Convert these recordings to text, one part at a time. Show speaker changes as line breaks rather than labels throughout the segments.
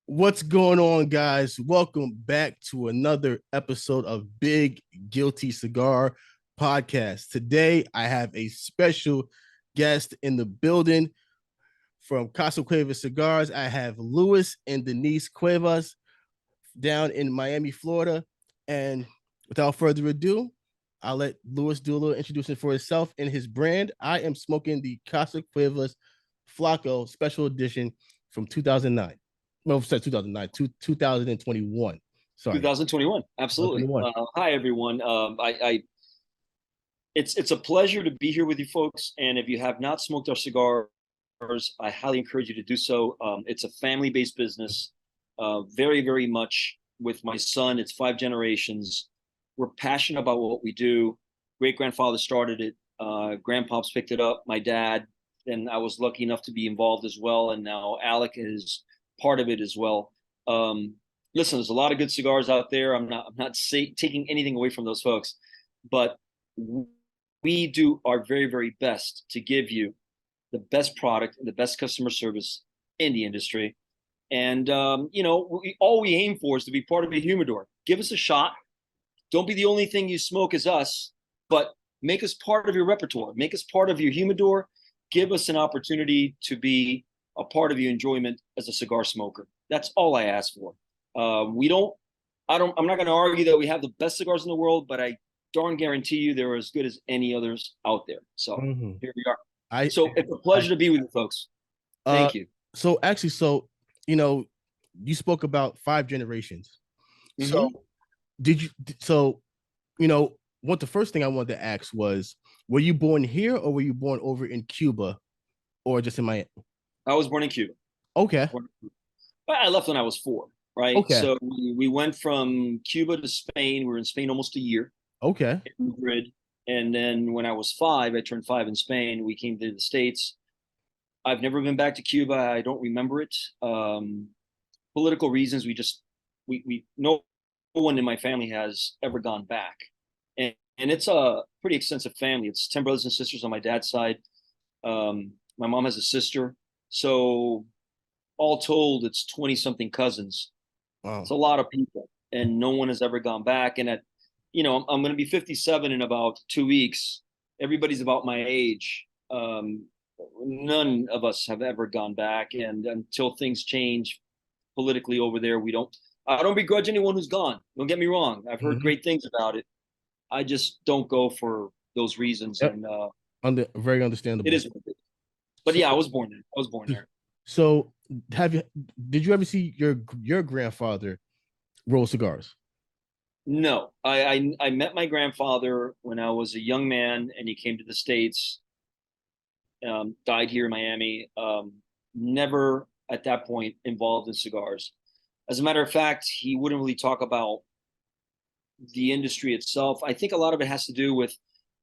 What's going on, guys? Welcome back to another episode of Big Guilty Cigar Podcast. Today, I have a special guest in the building from Cuevas Cigars. I have Luis and Denise Cuevas down in Miami, Florida. And without further ado, I'll let Luis do a little introduction for himself and his brand. I am smoking the Casa Cuevas Flaco Special Edition from 2009. No, sorry, 2009, 2021. Sorry,
2021. Absolutely.
2021.
Hi, everyone. It's a pleasure to be here with you folks. And if you have not smoked our cigars, I highly encourage you to do so. It's a family-based business, very, very much with my son. It's 5 generations. We're passionate about what we do. Great grandfather started it. Grandpops picked it up. My dad, and I was lucky enough to be involved as well. And now Alec is part of it as well. Listen, there's a lot of good cigars out there. I'm not taking anything away from those folks, but we do our very, very best to give you the best product and the best customer service in the industry. And all we aim for is to be part of a humidor. Give us a shot. Don't be the only thing you smoke as us, but make us part of your repertoire. Make us part of your humidor. Give us an opportunity to be a part of your enjoyment as a cigar smoker. That's all I ask for. I'm not going to argue that we have the best cigars in the world, but I darn guarantee you they're as good as any others out there. So here we are. So it's a pleasure to be with you folks. Thank you.
So actually, you know, you spoke about 5 generations. So did you? So what the first thing I wanted to ask was, were you born here or were you born over in Cuba, or just in Miami?
I was born in Cuba.
Okay.
I left when I was 4, right?
Okay.
So we went from Cuba to Spain. We were in Spain almost a year.
Okay.
In Madrid. And then when I was 5, I turned 5 in Spain. We came to the States. I've never been back to Cuba. I don't remember it. Political reasons. We no one in my family has ever gone back. And it's a pretty extensive family. It's 10 brothers and sisters on my dad's side. My mom has a sister. So all told, it's 20 something cousins.
Wow.
It's a lot of people, and no one has ever gone back. And I'm going to be 57 in about 2 weeks. Everybody's about my age. None of us have ever gone back. And until things change politically over there, I don't begrudge anyone who's gone. Don't get me wrong. I've heard great things about it. I just don't go for those reasons.
Yep.
And
very understandable.
It is what it is. But yeah, I was born there.
So did you ever see your grandfather roll cigars?
No, I met my grandfather when I was a young man, and he came to the States. Died here in Miami. Never at that point involved in cigars. As a matter of fact, he wouldn't really talk about the industry itself. I think a lot of it has to do with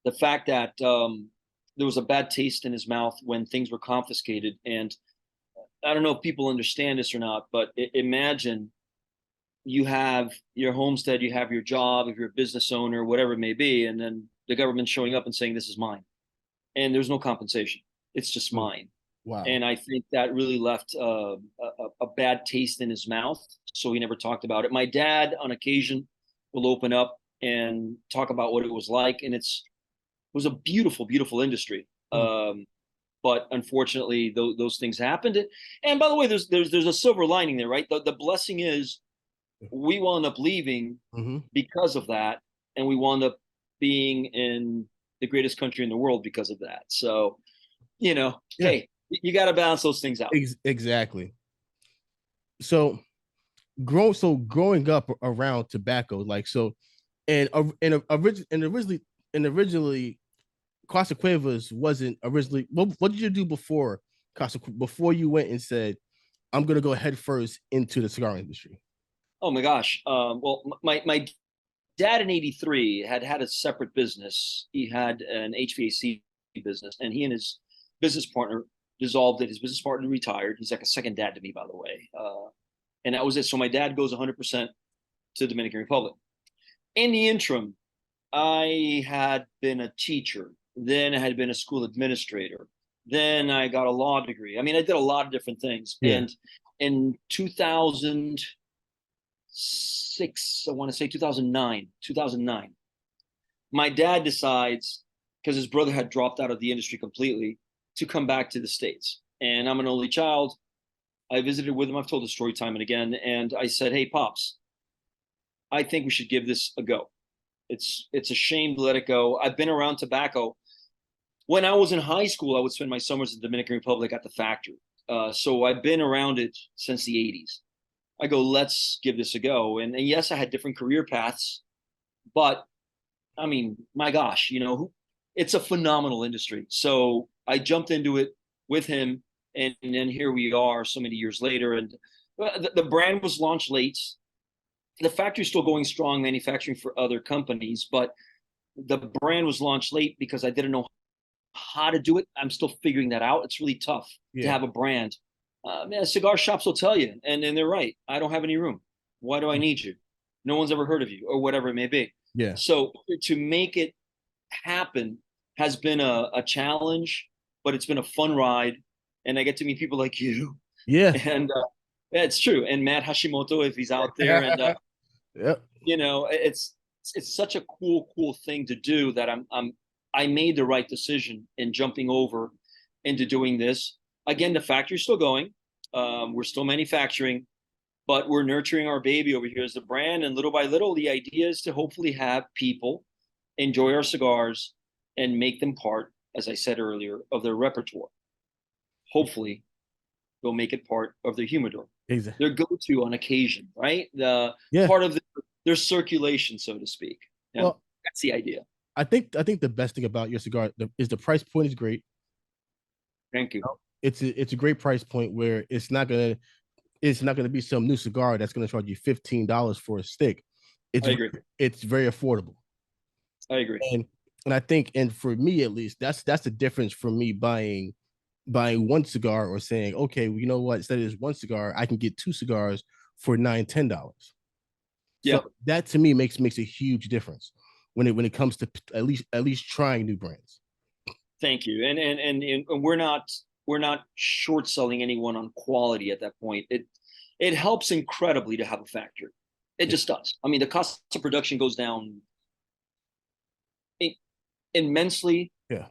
the fact that there was a bad taste in his mouth when things were confiscated. And I don't know if people understand this or not, but imagine you have your homestead, you have your job, if you're a business owner, whatever it may be, and then the government's showing up and saying, this is mine. And there's no compensation. It's just mine.
Wow.
And I think that really left a bad taste in his mouth. So he never talked about it. My dad, on occasion, will open up and talk about what it was like. And it was a beautiful, beautiful industry. But unfortunately, those things happened. And by the way, there's a silver lining there, right? The blessing is we wound up leaving because of that, and we wound up being in the greatest country in the world because of that. So, hey, you got to balance those things out.
Exactly. So growing up around tobacco, originally Casa Cuevas wasn't originally. What did you do before before you went and said, I'm gonna go head first into the cigar industry?
Oh my gosh. Well, my dad in '83 had a separate business. He had an HVAC business, and he and his business partner dissolved it. His business partner retired. He's like a second dad to me, by the way. And that was it. So my dad goes 100% to the Dominican Republic. In the interim, I had been a teacher. Then I had been a school administrator. Then I got a law degree. I mean, I did a lot of different things.
Yeah.
And in 2006, I want to say 2009. My dad decides, because his brother had dropped out of the industry completely, to come back to the States. And I'm an only child. I visited with him. I've told the story time and again. And I said, hey, Pops, I think we should give this a go. It's a shame to let it go. I've been around tobacco. When I was in high school, I would spend my summers in the Dominican Republic at the factory. So I've been around it since the 80s. I go, let's give this a go. And yes, I had different career paths, but I mean, my gosh, it's a phenomenal industry. So I jumped into it with him, and then here we are so many years later. And the brand was launched late. The factory's still going strong, manufacturing for other companies, but the brand was launched late because I didn't know how to do it. I'm still figuring that out. It's really tough to have a brand. Man, cigar shops will tell you, and they're right. I don't have any room. Why do I need you? No one's ever heard of you, or whatever it may be.
Yeah.
So to make it happen has been a challenge, but it's been a fun ride, and I get to meet people like you.
Yeah.
And yeah, it's true. And Matt Hashimoto, if he's out there, and
yep.
It's such a cool thing to do that I made the right decision in jumping over into doing this. Again, the factory's still going. We're still manufacturing, but we're nurturing our baby over here as the brand. And little by little, the idea is to hopefully have people enjoy our cigars and make them part, as I said earlier, of their repertoire. Hopefully, they'll make it part of their humidor.
Exactly.
Their go-to on occasion, right? Part of their circulation, so to speak. Yeah, well, that's the idea.
I think the best thing about your cigar is the price point is great.
Thank you.
It's a great price point where it's not gonna be some new cigar that's gonna charge you $15 for a stick.
I agree.
It's very affordable.
I agree.
And I think, and for me at least, that's the difference from me buying one cigar or saying, okay, well, you know what? Instead of this one cigar, I can get two cigars for $9-10.
Yeah.
So that to me makes a huge difference when it comes to at least trying new brands.
Thank you. And we're not short selling anyone on quality at that point. It helps incredibly to have a factory. It just does. I mean, the cost of production goes down immensely.
Yeah.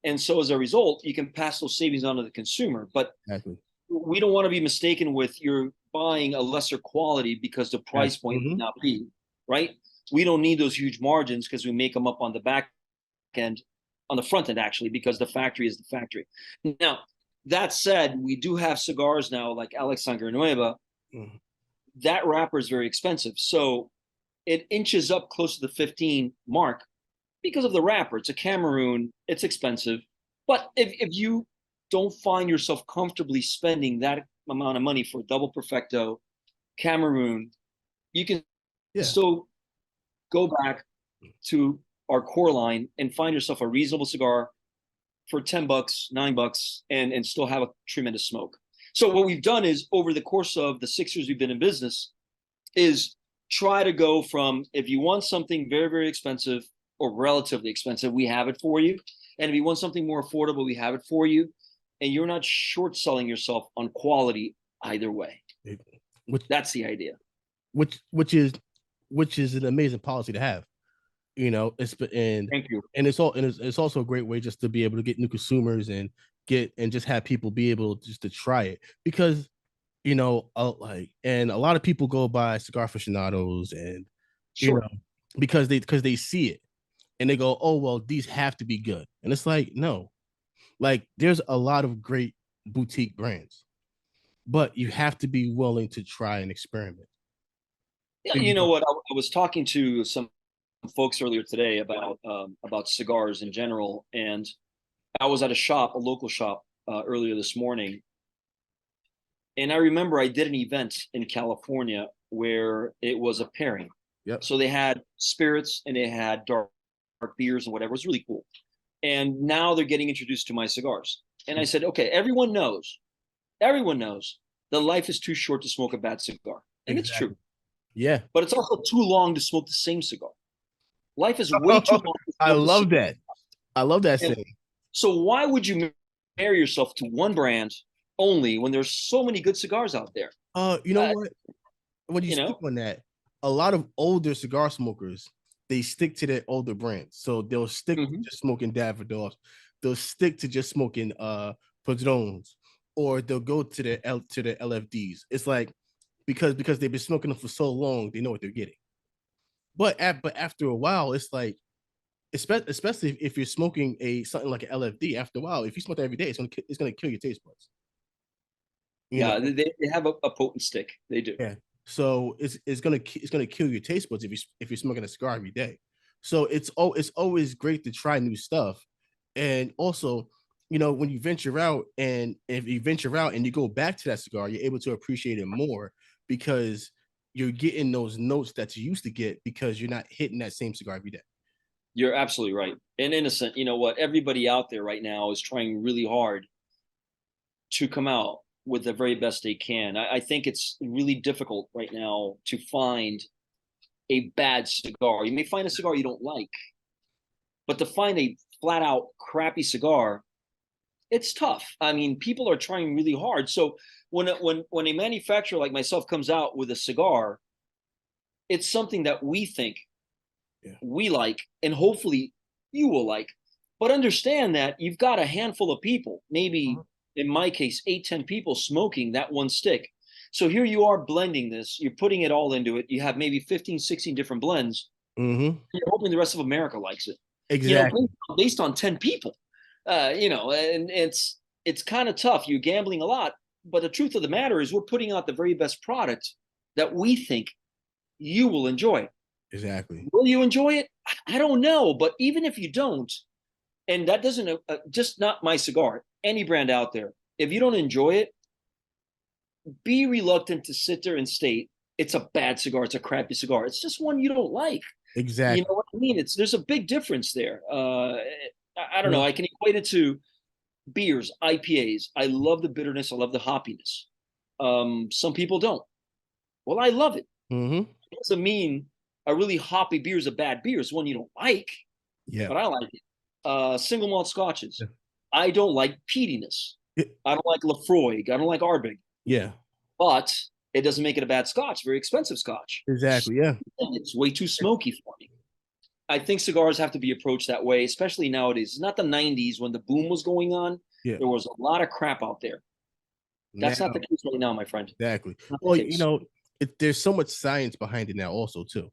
And so as a result, you can pass those savings on to the consumer. But
exactly.
We don't want to be mistaken with you're buying a lesser quality because the price point may not be, right? We don't need those huge margins because we make them up on the back end, on the front end, actually, because the factory is the factory. Now, that said, we do have cigars now like Alex Sangre Nueva. That wrapper is very expensive. So it inches up close to the 15 mark because of the wrapper. It's a Cameroon. It's expensive. But if you don't find yourself comfortably spending that amount of money for double perfecto Cameroon, you can still go back to our core line and find yourself a reasonable cigar for $10, $9, and still have a tremendous smoke. So what we've done is, over the course of the 6 years we've been in business, is try to go from, if you want something very, very expensive or relatively expensive, we have it for you. And if you want something more affordable, we have it for you. And you're not short selling yourself on quality either way. That's the idea.
Which is an amazing policy to have.
Thank you.
And it's also a great way just to be able to get new consumers and just have people be able just to try it, because and a lot of people go by cigar aficionados and because they see it and they go, oh well, these have to be good, and it's like, no, like there's a lot of great boutique brands, but you have to be willing to try and experiment.
Yeah, you know what? I was talking to some folks earlier today about cigars in general, and I was at a local shop earlier this morning, and I remember I did an event in California where it was a pairing.
Yep.
So they had spirits and they had dark beers and whatever. It was really cool. And now they're getting introduced to my cigars. And I said, okay, everyone knows that life is too short to smoke a bad cigar. And It's true.
Yeah.
But it's also too long to smoke the same cigar. Life is way too long.
I love that. I love that saying.
So why would you marry yourself to one brand only when there's so many good cigars out there.
You know
Uh,
what? When you
you
speak
know,
on that, a lot of older cigar smokers, they stick to their older brands. So they'll stick to
Mhm.
just smoking Davidoffs. They'll stick to just smoking Padrones, or they'll go to the LFDs. It's like because they've been smoking them for so long, they know what they're getting. But after a while, it's like especially if you're smoking a something like an LFD. After a while, if you smoke that every day, it's gonna kill your taste buds. You
Yeah,
know,
they have a potent stick. They do.
yeah. So it's gonna kill your taste buds if you're smoking a cigar every day. So it's always great to try new stuff, and also, when you venture out, and if you venture out and you go back to that cigar, you're able to appreciate it more because you're getting those notes that you used to get because you're not hitting that same cigar every day.
You're absolutely right. And innocent, you know what? Everybody out there right now is trying really hard to come out with the very best they can. I think it's really difficult right now to find a bad cigar. You may find a cigar you don't like, but to find a flat out crappy cigar, it's tough. I mean, people are trying really hard. So when a manufacturer like myself comes out with a cigar, it's something that we think
Yeah.
we like, and hopefully you will like. But understand that you've got a handful of people, maybe in my case, 8, 10 people smoking that one stick. So here you are blending this, you're putting it all into it. You have maybe 15, 16 different blends.
Mm-hmm.
You're hoping the rest of America likes it,
Exactly.
based on 10 people. And it's kind of tough. You're gambling a lot. But the truth of the matter is, we're putting out the very best product that we think you will enjoy.
Exactly.
Will you enjoy it? I don't know. But even if you don't, and that doesn't just not my cigar, any brand out there, if you don't enjoy it, be reluctant to sit there and state it's a bad cigar, it's a crappy cigar. It's just one you don't like. You
Exactly.
know what I mean? There's a big difference there. I don't know.
Yeah.
I can equate it to beers, IPAs. I love the bitterness. I love the hoppiness. Some people don't. Well, I love it.
Mm-hmm.
It doesn't mean a really hoppy beer is a bad beer. It's one you don't like,
Yeah.
but I like it. Single malt scotches. I don't like peatiness. I don't like Lafroig. I don't like Ardbeg.
Yeah.
But it doesn't make it a bad scotch. Very expensive scotch.
Exactly. Yeah.
It's way too smoky for me. I think cigars have to be approached that way, especially nowadays. It's not the 90s when the boom was going on.
Yeah.
There was a lot of crap out there. That's not
Now,
the case right now, my friend.
exactly.
Not the
Well,
case.
there's so much science behind it now, also too.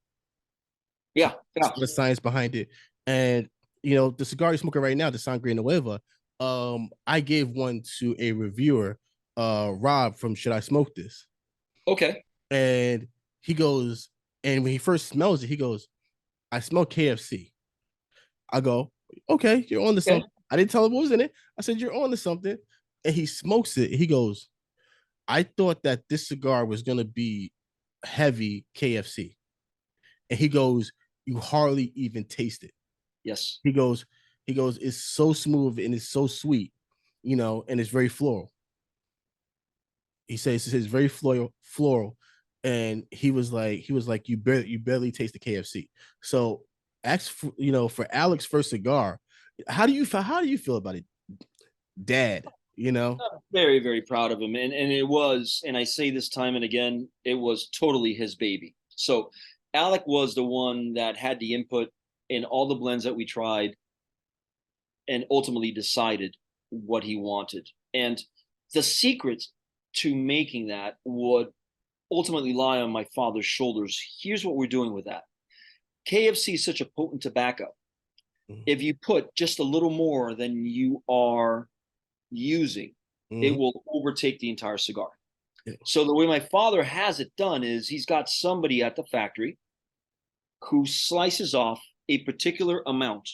Yeah, yeah.
So much science behind it, and the cigar you're smoking right now, the Sangre Nueva. I gave one to a reviewer, Rob from Should I Smoke This?
Okay.
And he goes, and when he first smells it, he goes, I smell KFC. I go, okay, you're on to
Okay.
something. I didn't tell him what was in it. I said, you're on to something. And he smokes it. He goes, I thought that this cigar was gonna be heavy KFC. And he goes, you hardly even taste it.
Yes.
He goes, it's so smooth and it's so sweet, and it's very floral. It's very floral. And he was like, you barely taste the KFC. So for Alex first cigar, how do you feel about it, Dad?
Very, very proud of him. And it was, and I say this time and again, it was totally his baby. So Alec was the one that had the input in all the blends that we tried and ultimately decided what he wanted. And the secret to making that would ultimately lie on my father's shoulders. Here's what we're doing with that. KFC is such a potent tobacco. If you put just a little more than you are using, it
Mm-hmm.
will overtake the entire cigar.
Yeah.
So the way my father has it done is he's got somebody at the factory who slices off a particular amount,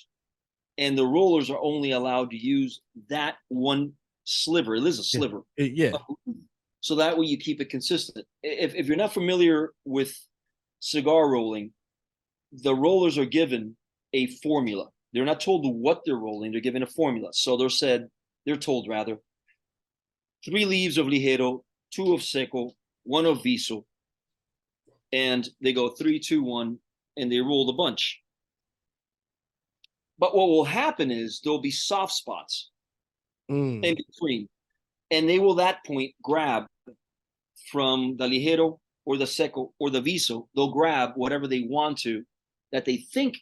and the rollers are only allowed to use that one sliver. It is a
Yeah.
sliver.
Yeah.
So that way you keep it consistent. If you're not familiar with cigar rolling, the rollers are given a formula. They're not told what they're rolling, they're given a formula. So they're told rather, 3 leaves of ligero, 2 of seco, 1 of viso, and they go 3, 2, 1, and they roll the bunch. But what will happen is there'll be soft spots
Mm.
in between. And they will at that point grab from the ligero or the seco or the viso. They'll grab whatever they want to that they think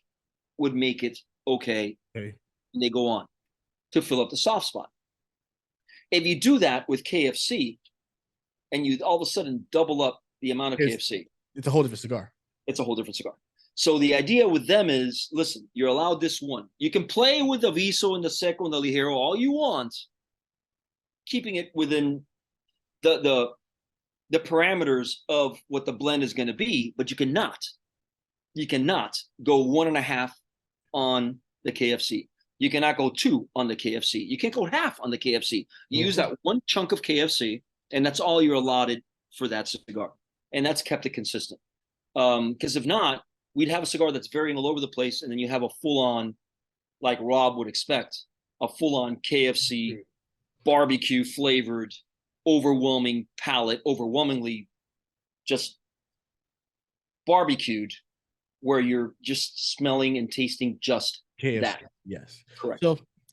would make it okay,
Okay.
and they go on to fill up the soft spot. If you do that with KFC and you all of a sudden double up the amount of KFC,
it's a whole different cigar.
It's a whole different cigar. So the idea with them is, listen, you're allowed this one. You can play with the viso and the seco and the ligero all you want, keeping it within the parameters of what the blend is going to be, but you cannot go 1.5 on the KFC. You cannot go 2 on the KFC. You can't go half on the KFC. You use that one chunk of KFC, and that's all you're allotted for that cigar. And that's kept it consistent. Because if not, we'd have a cigar that's varying all over the place, and then you have a full-on, like Rob would expect, a full-on KFC, barbecue flavored, overwhelming palate, overwhelmingly just barbecued, where you're just smelling and tasting just KFC. That.
Yes,
correct.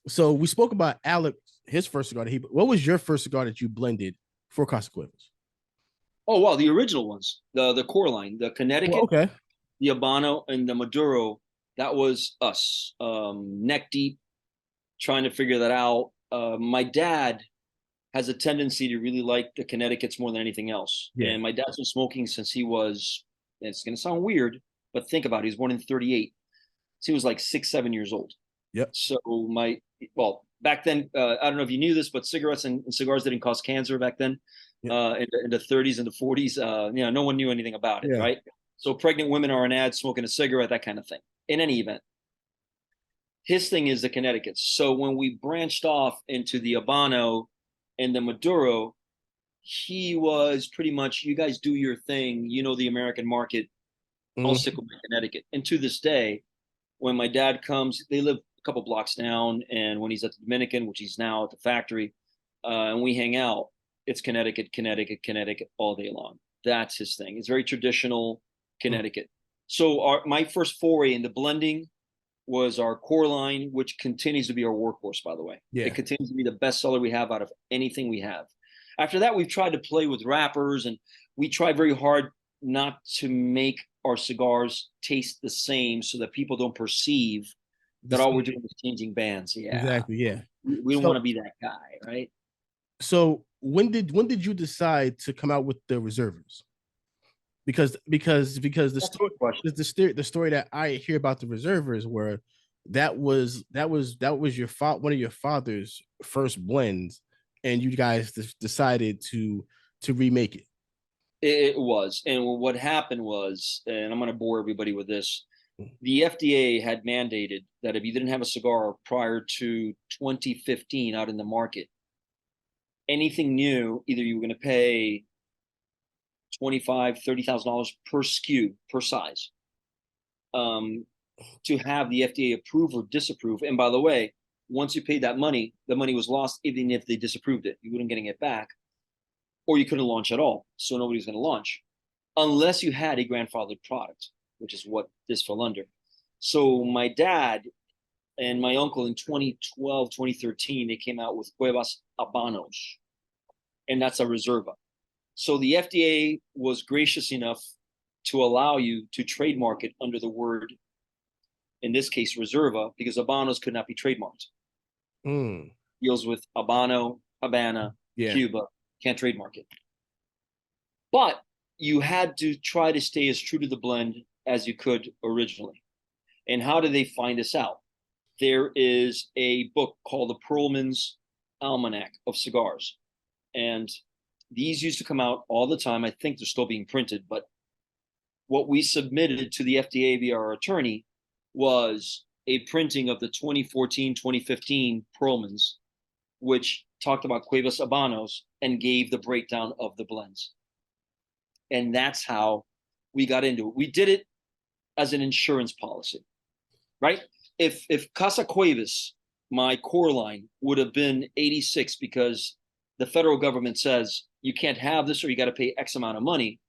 So we spoke about Alex, his first cigar. What was your first cigar that you blended for Casa Cuevas?
Oh wow, the original ones, the core line, the Connecticut,
okay,
the Habano, and the Maduro. That was us, neck deep, trying to figure that out. My dad has a tendency to really like the Connecticut's more than anything else. Yeah. And my dad's been smoking since he was, it's going to sound weird, but think about it. He was born in 1938. So he was like 6, 7 years old.
Yep.
So back then, I don't know if you knew this, but cigarettes and cigars didn't cause cancer back then. Yep. In the 30s and the 40s, no one knew anything about it, right? So pregnant women are an ad smoking a cigarette, that kind of thing. In any event, his thing is the Connecticut. So when we branched off into the Habano and the Maduro, he was pretty much, you guys do your thing, the American market, I'll stick with my Connecticut. And to this day, when my dad comes, they live a couple blocks down, and when he's at the Dominican, which he's now at the factory, and we hang out, it's Connecticut all day long. That's his thing. It's very traditional Connecticut. So my first foray into blending was our core line, which continues to be our workhorse, by the way. Yeah. It continues to be the best seller we have out of anything we have. After that, we've tried to play with wrappers, and we try very hard not to make our cigars taste the same so that people don't perceive that all we're doing is changing bands. Yeah,
exactly. Yeah,
we don't want to be that guy, right?
So when did you decide to come out with the reservers? Because the story that I hear about the reservers where that was your one of your father's first blends, and you guys decided to remake it.
It was, and what happened was, and I'm going to bore everybody with this, the FDA had mandated that if you didn't have a cigar prior to 2015 out in the market, anything new, either you were going to pay $25,000, $30,000 per SKU, per size, to have the FDA approve or disapprove. And by the way, once you paid that money, the money was lost even if they disapproved it. You wouldn't getting it back, or you couldn't launch at all. So nobody's going to launch unless you had a grandfathered product, which is what this fell under. So my dad and my uncle in 2012, 2013, they came out with Cuevas Habanos, and that's a Reserva. So the FDA was gracious enough to allow you to trademark it under the word, in this case, Reserva, because Habanos could not be trademarked. Deals with Habano, Habana, Cuba, can't trademark it. But you had to try to stay as true to the blend as you could originally. And how did they find this out? There is a book called the Perlman's Almanac of Cigars. And these used to come out all the time. I think they're still being printed, but what we submitted to the FDA via our attorney was a printing of the 2014, 2015 Perlman's, which talked about Cuevas Habanos and gave the breakdown of the blends. And that's how we got into it. We did it as an insurance policy, right? If Casa Cuevas, my core line, would have been 86 because the federal government says you can't have this or you got to pay X amount of money,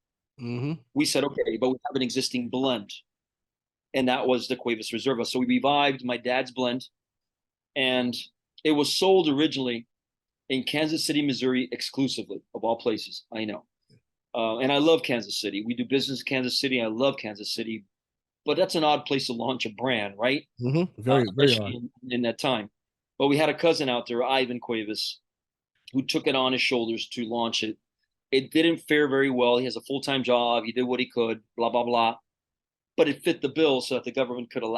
we said, okay, but we have an existing blend. And that was the Cuevas Reserva. So we revived my dad's blend, and it was sold originally in Kansas City, Missouri, exclusively, of all places. I know. And I love Kansas City. We do business in Kansas City. I love Kansas City, but that's an odd place to launch a brand, right?
Very, very odd.
Especially in that time. But we had a cousin out there, Ivan Cuevas, who took it on his shoulders to launch it. It didn't fare very well. He has a full-time job. He did what he could, blah, blah, blah. But it fit the bill so that the government could allow